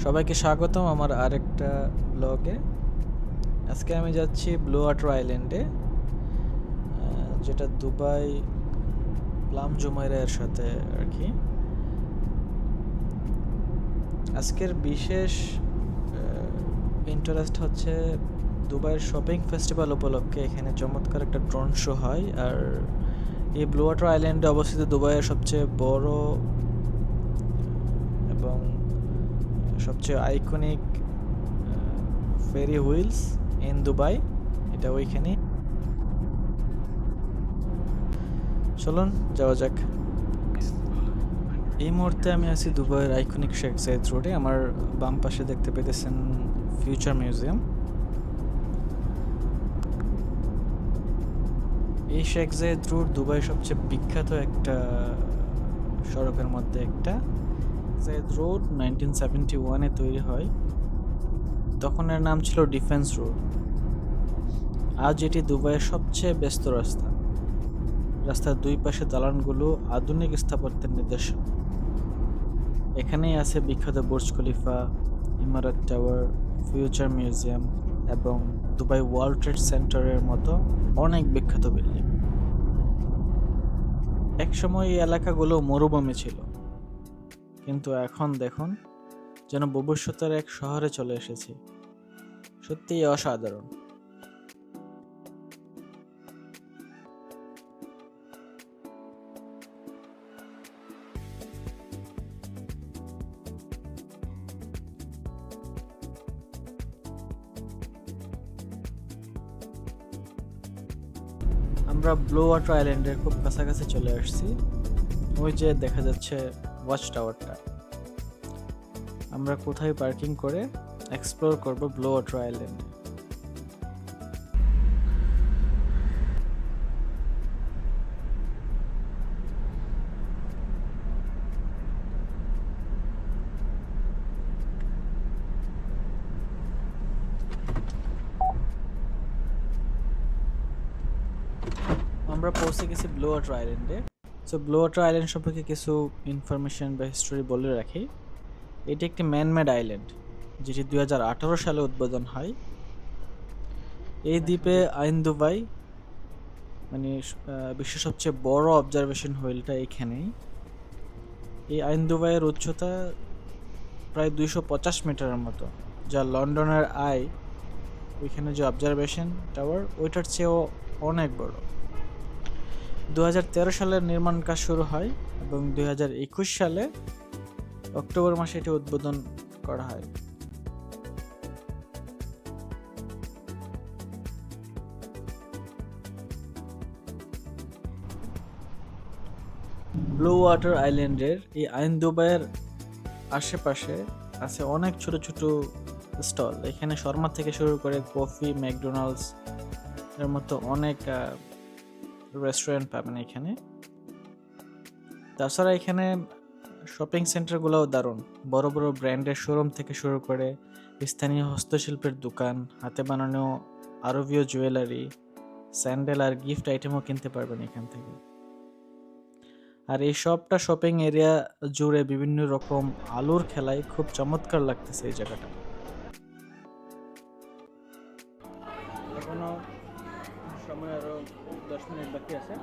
সবাইকে স্বাগতম আমার আরেকটা ব্লগে। আজকে আমি যাচ্ছি ব্লু ওয়াটার আইল্যান্ডে, যেটা দুবাই প্লাম জুমাইরার সাথে আর কি। আজকের বিশেষ ইন্টারেস্ট হচ্ছে দুবাইয়ের শপিং ফেস্টিভ্যাল উপলক্ষে এখানে চমৎকার একটা ড্রোন শো হয়। আর এই ব্লু ওয়াটার আইল্যান্ডে অবস্থিত দুবাইয়ের সবচেয়ে বড় এবং সবচেয়ে iconic ferris wheels in Dubai, এটা ওইখানে। চলুন যাওয়া যাক। এই মুহূর্তে আমি আছি দুবাইয়ের আইকনিক শেখ জায়েদ রোডে। আমার বাম পাশে দেখতে পেতেছেন ফিউচার মিউজিয়াম। এই শেখ জায়েদ রোড দুবাইয়ের সবচেয়ে বিখ্যাত একটা সড়কের মধ্যে একটা। জায়েদ রোড 1971-এ তৈরি হয়, তখন এর নাম ছিল ডিফেন্স রোড। আজ এটি দুবাইয়ের সবচেয়ে ব্যস্ত রাস্তা। রাস্তার দুই পাশে দালানগুলো আধুনিক স্থাপত্যের নিদর্শন। এখানেই আছে বিখ্যাত বুর্জ খলিফা, ইমারত টাওয়ার, ফিউচার মিউজিয়াম এবং দুবাই ওয়ার্ল্ড ট্রেড সেন্টারের মতো অনেক বিখ্যাত বিল্ডিং। একসময় এই এলাকাগুলো মরুভূমি ছিল, কিন্তু এখন দেখুন যেন ভবিষ্যতের এক শহরে চলে এসেছি। সত্যিই অসাধারণ। আমরা ব্লু ওয়াটার আইল্যান্ডের খুব কাছাকাছি চলে আসছি। ওই যে দেখা যাচ্ছে ওয়াচ টাওয়ারটা। আমরা কোথায় পার্কিং করে এক্সপ্লোর করব ব্লু ওয়াটার আইল্যান্ড। আমরা পৌঁছে গেছি ব্লু ওয়াটার আইল্যান্ডে। সো ব্লু ওয়াটার আইল্যান্ড সম্পর্কে কিছু ইনফরমেশন বা হিস্টোরি বলে রাখি। এটি একটি ম্যানমেড আইল্যান্ড, যেটি 2018 সালে উদ্বোধন হয়। এই দ্বীপে আইন দুবাই, মানে বিশ্বের সবচেয়ে বড় অবজারভেশন হুইলটা এখানেই। এই আইন দুবাইয়ের উচ্চতা প্রায় 250 মিটারের মতো, যা লন্ডনের আই ওইখানে যে অবজারভেশন টাওয়ার ওইটার চেয়েও অনেক বড়। 2013 সালে নির্মাণ কাজ শুরু হয় এবং 2021 সালে অক্টোবর মাসে এটি উদ্বোধন করা হয়। ব্লু ওয়াটার আইল্যান্ডের এই আইন দুবাইয়ের আশেপাশে আছে অনেক ছোট ছোট স্টল। এখানে শর্মা থেকে শুরু করে কফি, ম্যাকডোনাল্ডস এর মতো অনেক রেস্টুরেন্ট পাবেন এখানে। তাছাড়া এখানে শপিং সেন্টারগুলোও দারুণ। বড় বড় ব্র্যান্ডের শোরুম থেকে শুরু করে স্থানীয় হস্তশিল্পের দোকান, হাতে বানানো আরবীয় জুয়েলারি, স্যান্ডেল আর গিফট আইটেমও কিনতে পারবেন এখান থেকে। আর এই সবটা শপিং এরিয়া জুড়ে বিভিন্ন রকম আলোর খেলায় খুব চমৎকার লাগতেছে এই জায়গাটা। এখনো সময় আরো 10 মিনিট বাকি আছে।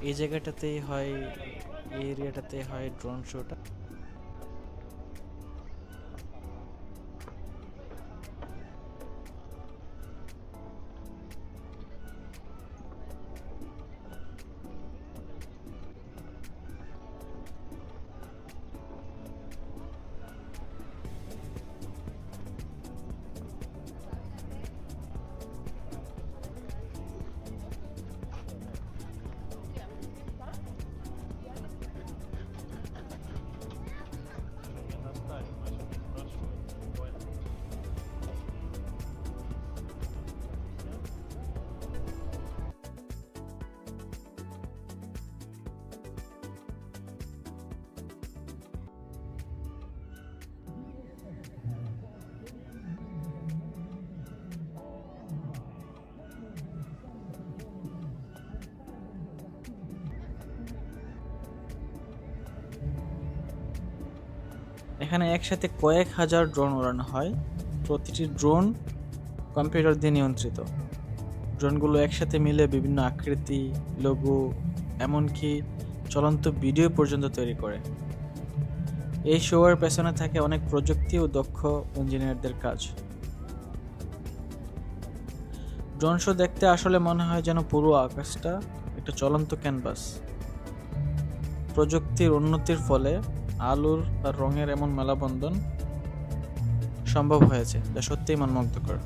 এই জায়গাটাতেই হয়, এই এরিয়াটাতে হয় ড্রোন শোটা। এখানে একসাথে কয়েক হাজার ড্রোন ওড়ানো হয়। প্রতিটি ড্রোন কম্পিউটার দিয়ে নিয়ন্ত্রিত। ড্রোনগুলো একসাথে মিলে বিভিন্ন আকৃতি, লোগো, এমনকি চলন্ত ভিডিও পর্যন্ত তৈরি করে। এই শোয়ের পেছনে থাকে অনেক প্রযুক্তি ও দক্ষ ইঞ্জিনিয়ারদের কাজ। ড্রোন শো দেখতে আসলে মনে হয় যেন পুরো আকাশটা একটা চলন্ত ক্যানভাস। প্রযুক্তির উন্নতির ফলে আলোর আর রঙের এমন মেলাবন্ধন সম্ভব হয়েছে, যা সত্যিই মনমুগ্ধকর।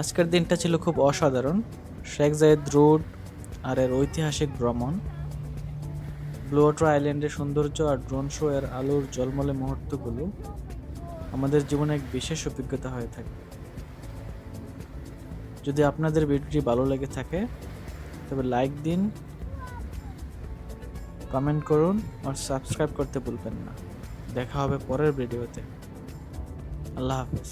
আজকের দিনটা ছিল খুব অসাধারণ। শেখ জায়েদ রোড আর এর ঐতিহাসিক ভ্রমণ, ব্লু ওয়াটার আইল্যান্ডের সৌন্দর্য আর ড্রোন শো এর আলোর ঝলমলে মুহূর্তগুলো আমাদের জীবনে এক বিশেষ অভিজ্ঞতা হয়ে থাকে। যদি আপনাদের ভিডিওটি ভালো লেগে থাকে তবে লাইক দিন, কমেন্ট করুন আর সাবস্ক্রাইব করতে ভুলবেন না। দেখা হবে পরের ভিডিওতে। আল্লাহ হাফেজ।